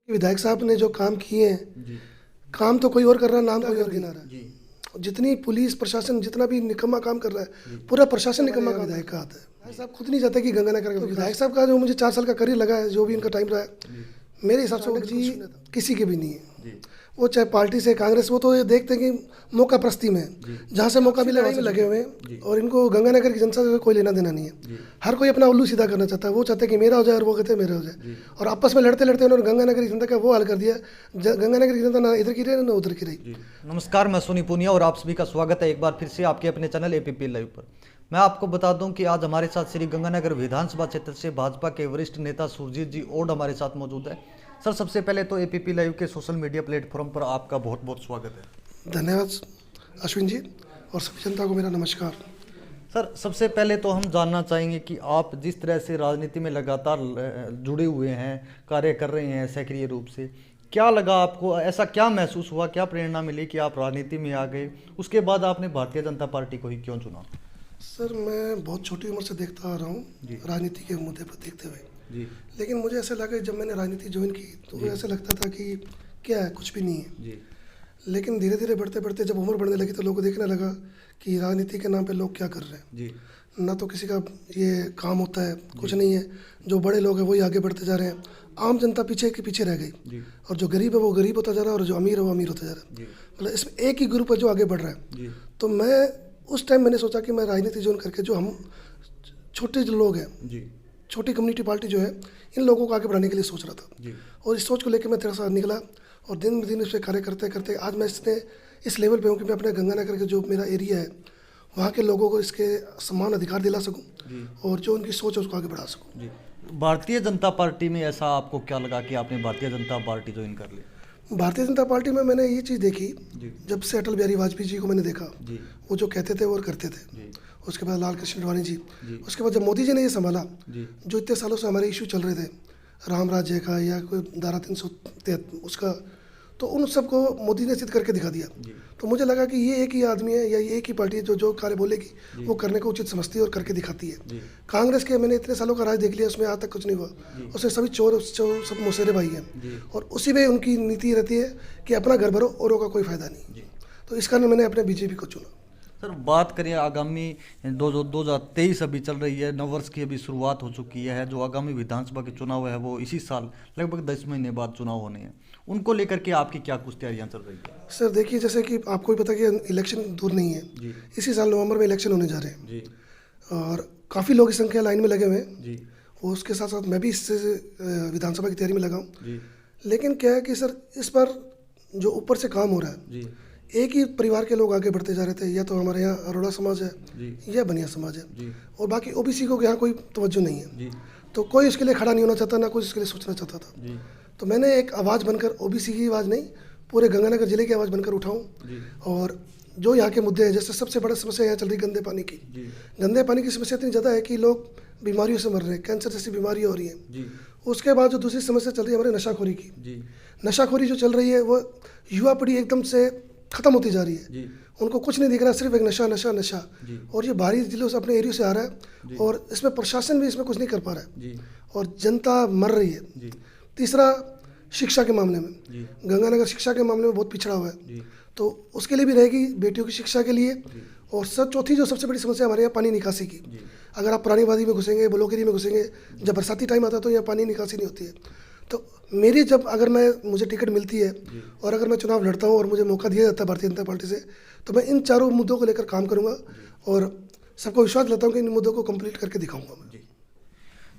विधायक साहब ने जो काम किए हैं, जी काम तो कोई और कर रहा है, नाम कोई और गिना रहा है। जी जितनी पुलिस प्रशासन जितना भी निकम्मा काम कर रहा है, पूरा प्रशासन निकम्मा काम विधायक का आता है। विधायक साहब खुद नहीं चाहते कि गंगानगर का विधायक साहब का जो मुझे 4 साल का करियर लगा है, जो भी इनका टाइम रहा है, मेरे हिसाब से वो जी किसी के भी नहीं है। जी वो चाहे पार्टी से कांग्रेस, वो तो ये देखते हैं कि मौका प्रस्ती में है, जहाँ से मौका मिले वहीं में लगे हुए हैं। और इनको गंगानगर की जनता से कोई लेना देना नहीं है। हर कोई अपना उल्लू सीधा करना चाहता है। वो चाहते हैं कि मेरा हो जाए और वो कहते हैं मेरा हो जाए। और आपस में लड़ते लड़ते उन्होंने गंगानगर की जनता का वो हाल कर दिया। गंगानगर की जनता ना इधर की रही ना उधर की रही। नमस्कार, मैं सोनी पूनिया और आप सभी का स्वागत है एक बार फिर से आपके अपने चैनल एपीपी लाइव पर। मैं आपको बता दूं कि आज हमारे साथ श्री गंगानगर विधानसभा क्षेत्र से भाजपा के वरिष्ठ नेता सुरजीत जी ओड हमारे साथ मौजूद है। सर, सबसे पहले तो एपीपी लाइव के सोशल मीडिया प्लेटफॉर्म पर आपका बहुत बहुत स्वागत है। धन्यवाद अश्विन जी, और सभी जनता को मेरा नमस्कार। सर, सबसे पहले तो हम जानना चाहेंगे कि आप जिस तरह से राजनीति में लगातार जुड़े हुए हैं, कार्य कर रहे हैं सक्रिय रूप से, क्या लगा आपको? ऐसा क्या महसूस हुआ, क्या प्रेरणा मिली कि आप राजनीति में आ गए? उसके बाद आपने भारतीय जनता पार्टी को ही क्यों चुना? सर, मैं बहुत छोटी उम्र से देखता आ रहा हूँ राजनीति के मुद्दे पर देखते हुए। जी लेकिन मुझे ऐसा लगा जब मैंने राजनीति ज्वाइन की तो मुझे ऐसा लगता था कि क्या है, कुछ भी नहीं है। जी लेकिन धीरे धीरे बढ़ते बढ़ते जब उम्र बढ़ने लगी तो लोगों को देखने लगा कि राजनीति के नाम पे लोग क्या कर रहे हैं। जी ना तो किसी का ये काम होता है, कुछ नहीं है। जो बड़े लोग हैं वही आगे बढ़ते जा रहे हैं, आम जनता पीछे के पीछे रह गई। जी और जो गरीब है वो गरीब होता जा रहा है, और जो अमीर है वो अमीर होता जा रहा है। जी मतलब इसमें एक ही ग्रुप है जो आगे बढ़ रहा है। जी तो मैं उस टाइम मैंने सोचा कि मैं राजनीति ज्वाइन करके जो हम छोटे जो लोग हैं, जी छोटी कम्युनिटी पार्टी जो है, इन लोगों को आगे बढ़ाने के लिए सोच रहा था। जी और इस सोच को लेकर मैं 13 साल निकला, और दिन ब दिन इस पर कार्य करते करते आज मैं इस लेवल पे हूँ कि मैं अपने गंगानगर के जो मेरा एरिया है वहाँ के लोगों को इसके समान अधिकार दिला सकूँ, और जो उनकी सोच है उसको आगे बढ़ा सकूँ। जी भारतीय जनता पार्टी में ऐसा आपको क्या लगा कि आपने भारतीय जनता पार्टी ज्वाइन कर ली? भारतीय जनता पार्टी में मैंने ये चीज़ देखी, जी जब से अटल बिहारी वाजपेयी जी को मैंने देखा, जी वो जो कहते थे वो और करते थे। जी उसके बाद लाल कृष्ण आडवाणी जी, जी उसके बाद जब मोदी जी ने ये संभाला, जी जो इतने सालों से हमारे इशू चल रहे थे, राम राज्य का या कोई धारा 373 उसका, तो उन सबको मोदी ने सिद्ध करके दिखा दिया। जी तो मुझे लगा कि ये एक ही आदमी है या ये एक ही पार्टी है जो जो कार्य बोलेगी वो करने को उचित समझती है और करके दिखाती है। जी कांग्रेस के मैंने इतने सालों का राज देख लिया, उसमें आज तक कुछ नहीं हुआ। उसमें सभी चोर सब मुसेरे भाई हैं, जी और उसी में उनकी नीति रहती है कि अपना घर भरो, औरों का कोई फायदा नहीं। जी तो इस कारण मैंने अपने बीजेपी को चुना। सर, बात करें आगामी 2023 अभी चल रही है, नववर्ष की अभी शुरुआत हो चुकी है। जो आगामी विधानसभा के चुनाव है वो इसी साल लगभग 10 महीने बाद चुनाव होने हैं। उनको लेकर के आपकी क्या कुछ तैयारियां चल रही है? सर देखिए, जैसे कि आपको भी पता कि इलेक्शन दूर नहीं है। जी इसी साल नवंबर में इलेक्शन होने जा रहे हैं, जी और काफ़ी लोग की संख्या लाइन में लगे हुए हैं। जी और उसके साथ साथ मैं भी इससे विधानसभा की तैयारी में लगा हूँ। जी लेकिन क्या है कि सर इस पर जो ऊपर से काम हो रहा है, जी एक ही परिवार के लोग आगे बढ़ते जा रहे थे। या तो हमारे यहाँ अरोड़ा समाज है जी या बनिया समाज है, जी और बाकी ओबीसी को यहाँ कोई तवज्जो नहीं है। जी तो कोई उसके लिए खड़ा नहीं होना चाहता, ना कोई उसके लिए सोचना चाहता था। जी तो मैंने एक आवाज़ बनकर, ओबीसी की आवाज़ नहीं, पूरे गंगानगर जिले की आवाज़ बनकर उठाऊं। जी और जो यहाँ के मुद्दे हैं, जैसे सबसे बड़ा समस्या यहाँ चल रही गंदे पानी की। जी गंदे पानी की समस्या इतनी ज़्यादा है कि लोग बीमारियों से मर रहे हैं, कैंसर जैसी बीमारियाँ हो रही हैं। जी उसके बाद जो दूसरी समस्या चल रही है हमारे नशाखोरी की, जी नशाखोरी जो चल रही है वो युवा पीढ़ी एकदम से ख़त्म होती जा रही है। जी उनको कुछ नहीं दिख रहा, सिर्फ एक नशा नशा नशा। जी और ये बाहरी जिलों से अपने एरिया से आ रहा है, और इसमें प्रशासन भी इसमें कुछ नहीं कर पा रहा है, जी और जनता मर रही है। जी तीसरा, शिक्षा के मामले में जी गंगानगर शिक्षा के मामले में बहुत पिछड़ा हुआ है। जी तो उसके लिए भी रहेगी, बेटियों की शिक्षा के लिए। और चौथी जो सबसे बड़ी समस्या हमारे यहाँ पानी निकासी की। अगर आप पुरानी वादी में घुसेंगे, ब्लॉकेरी में घुसेंगे, जब बरसाती टाइम आता है तो यहाँ पानी निकासी नहीं होती है। तो मेरी अगर मुझे टिकट मिलती है और अगर मैं चुनाव लड़ता हूँ और मुझे मौका दिया जाता है भारतीय जनता पार्टी से, तो मैं इन चारों मुद्दों को लेकर काम करूँगा, और सबको विश्वास लेता हूँ कि इन मुद्दों को कंप्लीट करके दिखाऊंगा मैं।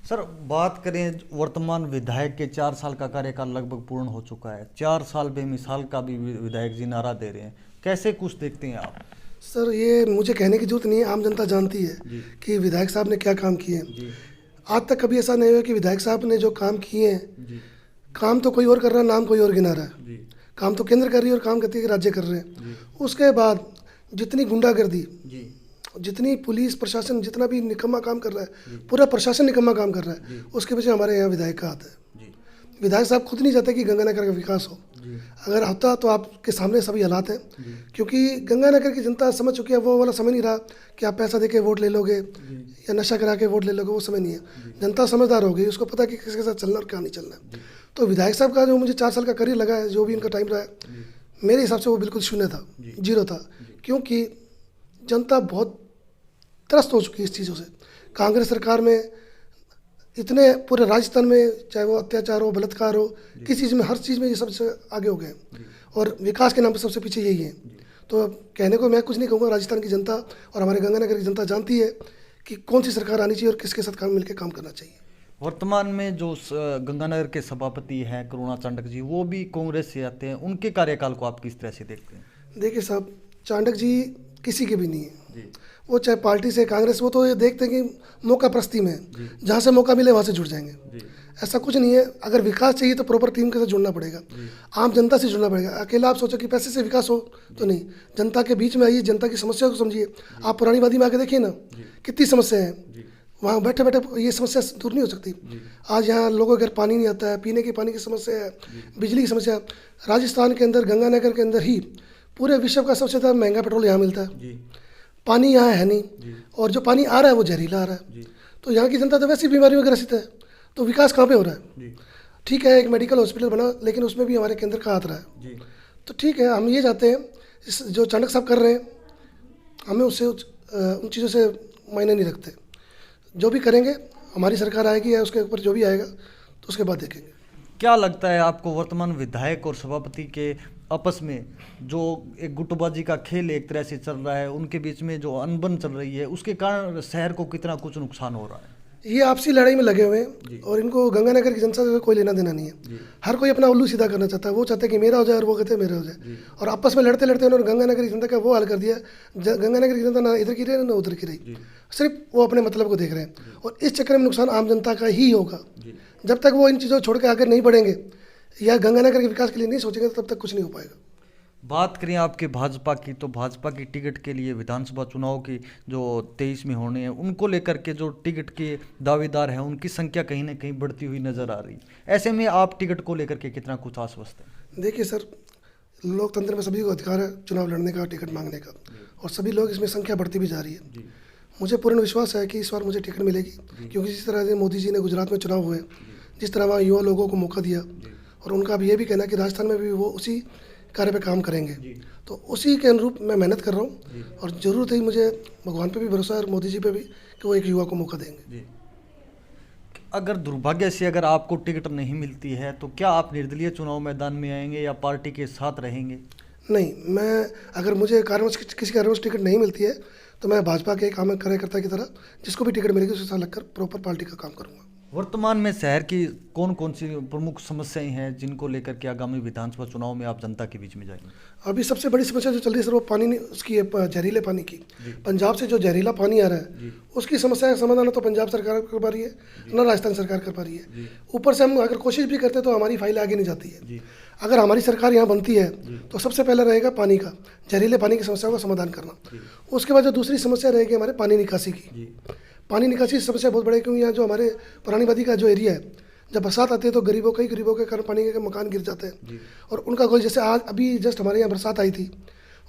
सर, बात करें वर्तमान विधायक के 4 साल का कार्यकाल लगभग पूर्ण हो चुका है। 4 साल बेमिसाल का भी विधायक जी नारा दे रहे हैं, कैसे कुछ देखते हैं आप? सर, ये मुझे कहने की जरूरत नहीं है, आम जनता जानती है कि विधायक साहब ने क्या काम किए हैं। जी आज तक कभी ऐसा नहीं हुआ कि विधायक साहब ने जो काम किए हैं, जी काम तो कोई और कर रहा है, नाम कोई और गिना रहा है। जी काम तो केंद्र कर रही है और काम करती है राज्य कर रहे हैं। उसके बाद जितनी गुंडागर्दी, जी जितनी पुलिस प्रशासन जितना भी निकम्मा काम कर रहा है, पूरा प्रशासन निकम्मा काम कर रहा है, उसके पीछे हमारे यहाँ विधायक का हाथ है। जी विधायक साहब खुद नहीं चाहते कि गंगानगर का विकास हो। अगर होता तो आपके सामने सभी हालात हैं, क्योंकि गंगानगर की जनता समझ चुकी है। वो वाला समय नहीं रहा कि आप पैसा दे के वोट ले लोगे या नशा करा के वोट ले लोगे, वो समय नहीं है। जनता समझदार हो गई, उसको पता है कि किसके साथ चलना और क्या नहीं चलना है। तो विधायक साहब का जो मुझे 4 साल का करियर लगा है, जो भी इनका टाइम रहा है, मेरे हिसाब से वो बिल्कुल शून्य था, जीरो था, क्योंकि जनता बहुत त्रस्त हो चुकी है इस चीज़ों से। कांग्रेस सरकार में इतने पूरे राजस्थान में, चाहे वो अत्याचार हो, बलात्कार हो, किसी चीज़ में, हर चीज़ में ये सबसे आगे हो गए हैं, और विकास के नाम पर सबसे पीछे यही है। तो अब कहने को मैं कुछ नहीं कहूँगा, राजस्थान की जनता और हमारे गंगानगर की जनता जानती है कि कौन सी सरकार आनी चाहिए और किसके साथ मिलकर काम करना चाहिए। वर्तमान में जो गंगानगर के सभापति हैं करुणा चांडक जी, वो भी कांग्रेस से आते हैं, उनके कार्यकाल को आप किस तरह से देखते हैं? देखिए साहब, चांडक जी किसी के भी नहीं है, वो चाहे पार्टी से कांग्रेस, वो तो ये देखते हैं कि मौका प्रस्ती में है, जहाँ से मौका मिले वहाँ से जुड़ जाएंगे। ऐसा कुछ नहीं है। अगर विकास चाहिए तो प्रॉपर टीम के साथ जुड़ना पड़ेगा, आम जनता से जुड़ना पड़ेगा। अकेला आप सोचो कि पैसे से विकास हो तो नहीं, जनता के बीच में आइए, जनता की समस्या को समझिए। आप पुरानी वादी में आके देखिए ना, कितनी समस्या है, वहाँ बैठे बैठे ये समस्या दूर नहीं हो सकती। आज यहाँ लोगों के घर पानी नहीं आता है, पीने के पानी की समस्या है, बिजली की समस्या। राजस्थान के अंदर, गंगानगर के अंदर ही पूरे विश्व का सबसे ज़्यादा महंगा पेट्रोल यहाँ मिलता है, पानी यहाँ है नहीं, और जो पानी आ रहा है वो जहरीला आ रहा है। तो यहाँ की जनता तो वैसी बीमारियों में ग्रसित है, तो विकास कहाँ पे हो रहा है? ठीक है, एक मेडिकल हॉस्पिटल बना, लेकिन उसमें भी हमारे केंद्र का हाथ रहा है। तो ठीक है, हम ये चाहते हैं, जो चाणक्य साहब कर रहे हैं, हमें उससे उन चीज़ों से मायने नहीं रखते। जो भी करेंगे, हमारी सरकार आएगी या उसके ऊपर जो भी आएगा, तो उसके बाद देखेंगे। क्या लगता है आपको, वर्तमान विधायक और सभापति के आपस में जो एक गुटबाजी का खेल एक तरह से चल रहा है, उनके बीच में जो अनबन चल रही है, उसके कारण शहर को कितना कुछ नुकसान हो रहा है? ये आपसी लड़ाई में लगे हुए हैं, और इनको गंगानगर की जनता से कोई लेना देना नहीं है। हर कोई अपना उल्लू सीधा करना चाहता है, वो चाहते हैं कि मेरा हो जाए और वो कहते हैं मेरा हो जाए, और आपस में लड़ते लड़ते उन्होंने गंगानगर की जनता का वो हाल कर दिया। गंगानगर की जनता ना इधर की रही ना उधर की रही, सिर्फ वो अपने मतलब को देख रहे हैं, और इस चक्कर में नुकसान आम जनता का ही होगा। जब तक वो इन चीज़ों को छोड़ के आगे नहीं बढ़ेंगे या गंगानगर के विकास के लिए नहीं सोचेंगे, तब तक कुछ नहीं हो पाएगा। बात करें आपके भाजपा की, तो भाजपा की टिकट के लिए विधानसभा चुनाव की जो 23 में होने हैं, उनको लेकर के जो टिकट के दावेदार हैं, उनकी संख्या कहीं ना कहीं बढ़ती हुई नजर आ रही। ऐसे में आप टिकट को लेकर के कितना कुछ आश्वस्त हैं? देखिए सर, लोकतंत्र में सभी को अधिकार है चुनाव लड़ने का, टिकट मांगने का, और सभी लोग इसमें संख्या बढ़ती भी जा रही है। मुझे पूर्ण विश्वास है कि इस बार मुझे टिकट मिलेगी, क्योंकि जिस तरह से मोदी जी ने गुजरात में चुनाव हुए, जिस तरह वहाँ युवा लोगों को मौका दिया, और उनका अब ये भी कहना है कि राजस्थान में भी वो उसी कार्य पे काम करेंगे, तो उसी के अनुरूप मैं मेहनत कर रहा हूँ, और ज़रूरत है, मुझे भगवान पे भी भरोसा है और मोदी जी पे भी, कि वो एक युवा को मौका देंगे। अगर दुर्भाग्य से अगर आपको टिकट नहीं मिलती है, तो क्या आप निर्दलीय चुनाव मैदान में आएंगे या पार्टी के साथ रहेंगे? नहीं, मैं अगर मुझे कारणवश किसी कारणवश टिकट नहीं मिलती है, तो मैं भाजपा के एक आम कार्यकर्ता की तरह जिसको भी टिकट मिलेगी उसके साथ लगकर प्रॉपर पार्टी का काम करूँगा। वर्तमान में शहर की कौन कौन सी प्रमुख समस्याएं हैं जिनको लेकर के आगामी विधानसभा चुनाव में आप जनता के बीच में जाएंगे? अभी सबसे बड़ी समस्या जो चल रही है सर, वो पानी नहीं, उसकी है जहरीले पानी की। पंजाब से जो जहरीला पानी आ रहा है, उसकी समस्या का समाधान ना तो पंजाब सरकार कर पा रही है, ना राजस्थान सरकार कर पा रही है। ऊपर से हम अगर कोशिश भी करते हैं तो हमारी फाइल आगे नहीं जाती है। अगर हमारी सरकार यहाँ बनती है तो सबसे पहले रहेगा पानी का, जहरीले पानी की समस्या का समाधान करना। उसके बाद जो दूसरी समस्या रहेगी हमारे पानी निकासी की। पानी निकासी की समस्या बहुत बड़ी है, क्योंकि यहाँ जो हमारे पुरानी वादी का जो एरिया है, जब बरसात आती है तो गरीबों के कारण पानी के मकान गिर जाते हैं, और उनका कोई, जैसे आज अभी जस्ट हमारे यहाँ बरसात आई थी,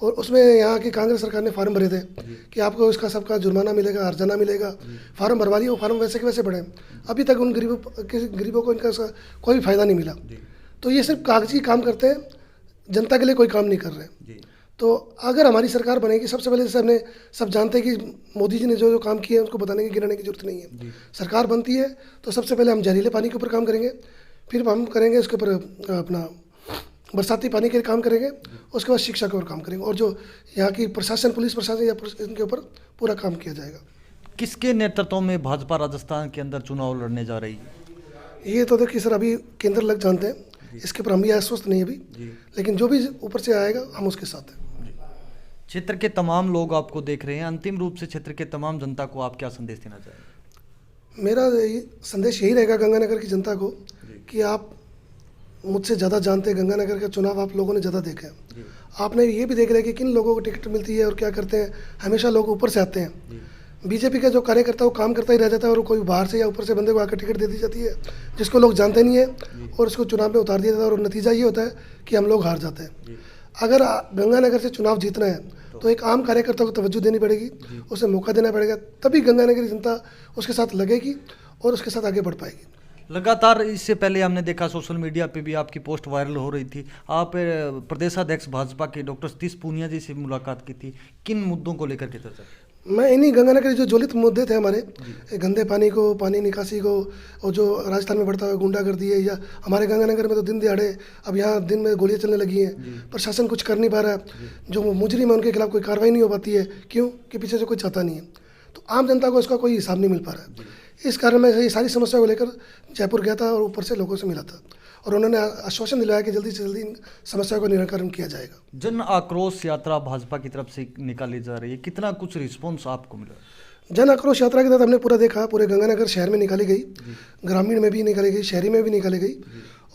और उसमें यहाँ की कांग्रेस सरकार ने फार्म भरे थे कि आपको इसका सबका जुर्माना मिलेगा, हर्जाना मिलेगा। फार्म भरवा लिए, वो फार्म वैसे के वैसे पड़े, अभी तक उन गरीबों को इनका कोई फ़ायदा नहीं मिला। तो ये सिर्फ कागजी काम करते हैं, जनता के लिए कोई काम नहीं कर रहे। तो अगर हमारी सरकार बनेगी, सबसे पहले जैसे हमने सब जानते हैं कि मोदी जी ने जो जो काम किए हैं उसको बताने की गिनाने की जरूरत नहीं है। सरकार बनती है तो सबसे पहले हम जहरीले पानी के ऊपर काम करेंगे, फिर हम करेंगे उसके ऊपर अपना बरसाती पानी के काम करेंगे, उसके बाद शिक्षा के ऊपर काम करेंगे, और जो यहाँ की प्रशासन, पुलिस प्रशासन या इनके ऊपर पूरा काम किया जाएगा। किसके नेतृत्व में भाजपा राजस्थान के अंदर चुनाव लड़ने जा रही है? ये तो देखिए सर, अभी केंद्र लग जानते हैं, इसके ऊपर हम भी आश्वस्त नहीं अभी, लेकिन जो भी ऊपर से आएगा हम उसके साथ हैं। क्षेत्र के तमाम लोग आपको देख रहे हैं, अंतिम रूप से क्षेत्र के तमाम जनता को आप क्या संदेश देना चाहेंगे? मेरा संदेश यही रहेगा गंगानगर की जनता को कि आप मुझसे ज़्यादा जानते हैं, गंगानगर का चुनाव आप लोगों ने ज़्यादा देखा है। आपने ये भी देख रहे हैं कि किन लोगों को टिकट मिलती है और क्या करते हैं। हमेशा लोग ऊपर से आते हैं, बीजेपी का जो कार्यकर्ता वो काम करता ही रह जाता है और कोई बाहर से या ऊपर से बंदे को आकर टिकट दे दी जाती है जिसको लोग जानते नहीं है और उसको चुनाव में उतार दिया जाता है और नतीजा ये होता है कि हम लोग हार जाते हैं। अगर गंगानगर से चुनाव जीतना है तो एक आम कार्यकर्ता को तवज्जो देनी पड़ेगी, उसे मौका देना पड़ेगा, तभी गंगानगर की जनता उसके साथ लगेगी और उसके साथ आगे बढ़ पाएगी। लगातार इससे पहले हमने देखा सोशल मीडिया पे भी आपकी पोस्ट वायरल हो रही थी। आप प्रदेशाध्यक्ष भाजपा के डॉक्टर सतीश पूनिया जी से मुलाकात की थी, किन मुद्दों को लेकर के चर्चा? मैं इन्हीं गंगानगर के जो ज्वलित मुद्दे थे हमारे, गंदे पानी को, पानी निकासी को, और जो राजस्थान में बढ़ता हुआ गुंडागर्दी है, या हमारे गंगानगर में तो दिन दिहाड़े अब यहाँ दिन में गोलियां चलने लगी हैं, प्रशासन कुछ कर नहीं पा रहा है, जो मुजरिम है उनके खिलाफ कोई कार्रवाई नहीं हो पाती है, क्यों कि पीछे से कोई चाहता नहीं है, तो आम जनता को इसका कोई हिसाब नहीं मिल पा रहा है। इस कारण मैं ये सारी समस्या को लेकर जयपुर गया था और ऊपर से लोगों से मिला था और उन्होंने आश्वासन दिलाया कि जल्दी से जल्दी इन समस्या को निराकरण किया जाएगा। जन आक्रोश यात्रा भाजपा की तरफ से निकाली जा रही है, कितना कुछ रिस्पॉन्स आपको मिला? जन आक्रोश यात्रा के तहत हमने पूरा देखा, पूरे गंगानगर शहर में निकाली गई, ग्रामीण में भी निकाली गई, शहरी में भी निकाली गई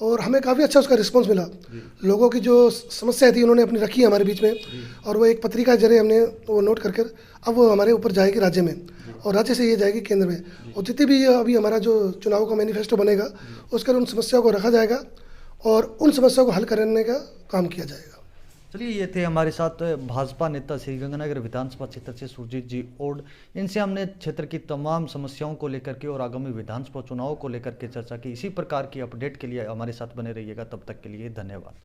और हमें काफ़ी अच्छा उसका रिस्पांस मिला। लोगों की जो समस्या थी उन्होंने अपनी रखी हमारे बीच में और वो एक पत्रिका के जरिए हमने वो नोट कर अब वो हमारे ऊपर जाएगी राज्य में और राज्य से ये जाएगी केंद्र में, और जितनी भी अभी हमारा जो चुनाव का मैनिफेस्टो बनेगा उसके उन समस्याओं को रखा जाएगा और उन समस्याओं को हल करने का काम किया जाएगा। चलिए, ये थे हमारे साथ भाजपा नेता श्री गंगानगर विधानसभा क्षेत्र से सुरजीत जी ओड। इनसे हमने क्षेत्र की तमाम समस्याओं को लेकर के और आगामी विधानसभा चुनावों को लेकर के चर्चा की। इसी प्रकार की अपडेट के लिए हमारे साथ बने रहिएगा। तब तक के लिए धन्यवाद।